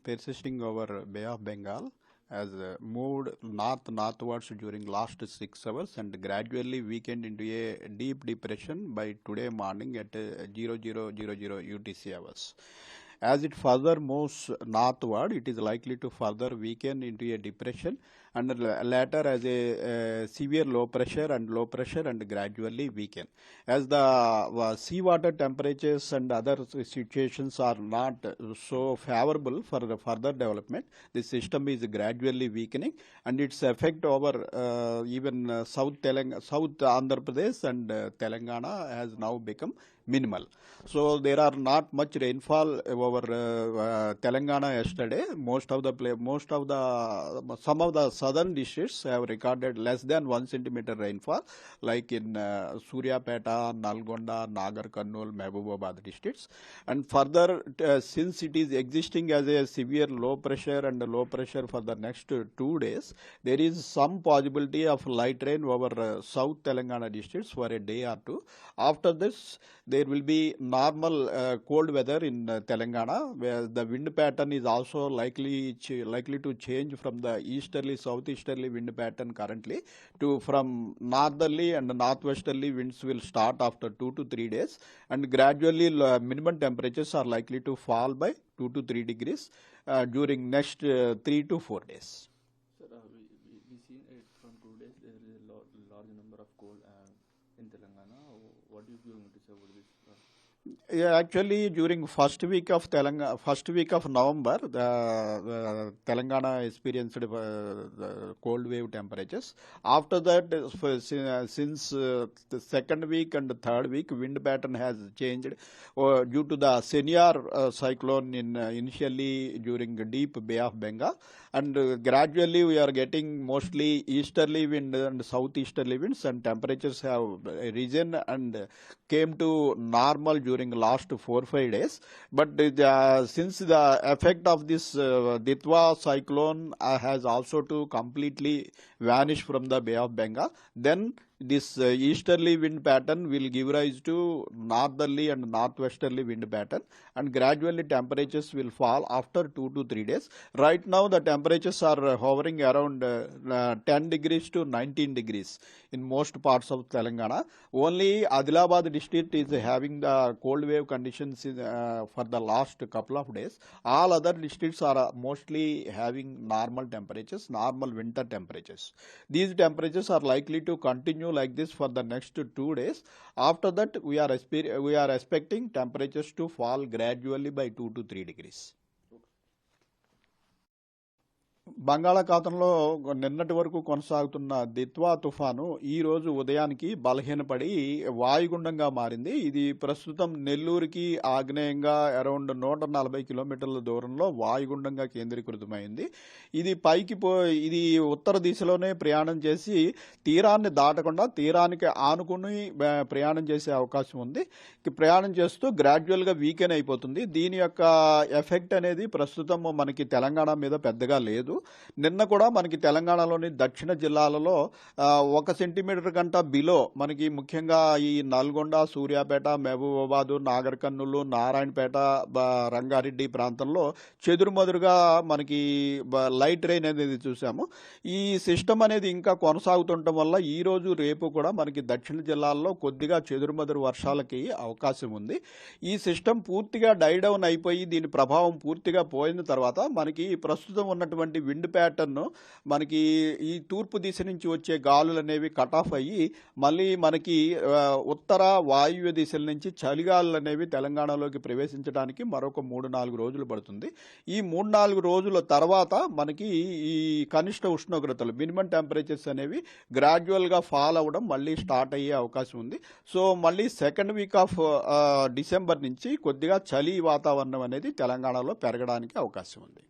persisting over Bay of Bengal has moved northwards during last 6 hours and gradually weakened into a deep depression by today morning at 0000 UTC hours. As it further moves northward, it is likely to further weaken into a depression and later as a severe low pressure and gradually weaken. As the seawater temperatures and other situations are not so favorable for the further development, the system is gradually weakening and its effect over even South Andhra Pradesh and Telangana has now become minimal. So there are not much rainfall over Telangana yesterday. Some of the southern districts have recorded less than 1 centimeter rainfall, like in Suryapeta, Nalgonda, Nagar Karnool, Mehboobabaad districts. And further, since it is existing as a severe low pressure for the next 2 days, there is some possibility of light rain over South Telangana districts for a day or two. After this, there will be normal cold weather in Telangana, where the wind pattern is also likely to change from the southeasterly wind pattern currently to from northerly and northwesterly winds will start after 2 to 3 days, and gradually minimum temperatures are likely to fall by 2 to 3 degrees during next 3 to 4 days. Sir, we seen it from 2 days. There is a large number of cold in Telangana. What are you going to say about this? Yeah, actually, during first week of November, the Telangana experienced the cold wave temperatures. After that, since the second week and the third week, wind pattern has changed due to the Senior cyclone initially during deep Bay of Bengal, and gradually we are getting mostly easterly wind and southeasterly winds, and temperatures have risen and came to normal during last 4-5 days. But since the effect of this Ditwa cyclone has also to completely vanish from the Bay of Bengal, then this easterly wind pattern will give rise to northerly and northwesterly wind pattern, and gradually temperatures will fall after 2 to 3 days. Right now the temperatures are hovering around 10 degrees to 19 degrees in most parts of Telangana. Only Adilabad district is having the cold wave conditions for the last couple of days. All other districts are mostly having normal temperatures, normal winter temperatures. These temperatures are likely to continue like this for the next 2 days. After that, we are expecting temperatures to fall gradually by 2 to 3 degrees. బంగాళాఖాతంలో నిన్నటి వరకు కొనసాగుతున్న దిత్వా తుఫాను ఈ రోజు ఉదయానికి బలహీనపడి వాయుగుండంగా మారింది. ఇది ప్రస్తుతం నెల్లూరుకి ఆగ్నేయంగా అరౌండ్ 140 కిలోమీటర్ల దూరంలో వాయుగుండంగా కేంద్రీకృతమైంది. ఇది ఇది ఉత్తర దిశలోనే ప్రయాణం చేసి తీరాన్ని దాటకుండా తీరానికి ఆనుకుని ప్రయాణం చేసే అవకాశం ఉంది. ప్రయాణం చేస్తూ గ్రాడ్యువల్గా వీకెన్ అయిపోతుంది. దీని యొక్క ఎఫెక్ట్ అనేది ప్రస్తుతం మనకి తెలంగాణ మీద పెద్దగా లేదు. నిన్న కూడా మనకి తెలంగాణలోని దక్షిణ జిల్లాలలో 1 సెంటీమీటర్ కంట బిలో మనకి ముఖ్యంగా ఈ నల్గొండ, సూర్యాపేట, మహబూబాబాద్, నాగర్ కర్నూలు, నారాయణపేట, రంగారెడ్డి ప్రాంతంలో చెదురుమదురుగా మనకి లైట్ రెయిన్ అనేది చూసాము. ఈ సిస్టమ్ అనేది ఇంకా కొనసాగుతుండటం వల్ల ఈ రోజు రేపు కూడా మనకి దక్షిణ జిల్లాల్లో కొద్దిగా చెదురుమదురు వర్షాలకి అవకాశం ఉంది. ఈ సిస్టమ్ పూర్తిగా డైడౌన్ అయిపోయి దీని ప్రభావం పూర్తిగా పోయిన తర్వాత మనకి ప్రస్తుతం ఉన్నటువంటి విండ్ ప్యాటర్న్ మనకి ఈ తూర్పు దిశ నుంచి వచ్చే గాలులు అనేవి కట్ ఆఫ్ అయ్యి మళ్ళీ మనకి ఉత్తర వాయువ్య దిశల నుంచి చలిగాలులు అనేవి తెలంగాణలోకి ప్రవేశించడానికి మరొక 3-4 రోజులు పడుతుంది. ఈ 3-4 రోజుల తర్వాత మనకి ఈ కనిష్ట ఉష్ణోగ్రతలు మినిమం టెంపరేచర్స్ అనేవి గ్రాడ్యువల్గా ఫాల్ అవ్వడం మళ్ళీ స్టార్ట్ అయ్యే అవకాశం ఉంది. సో మళ్ళీ సెకండ్ వీక్ ఆఫ్ డిసెంబర్ నుంచి కొద్దిగా చలి వాతావరణం అనేది తెలంగాణలో పెరగడానికి అవకాశం ఉంది.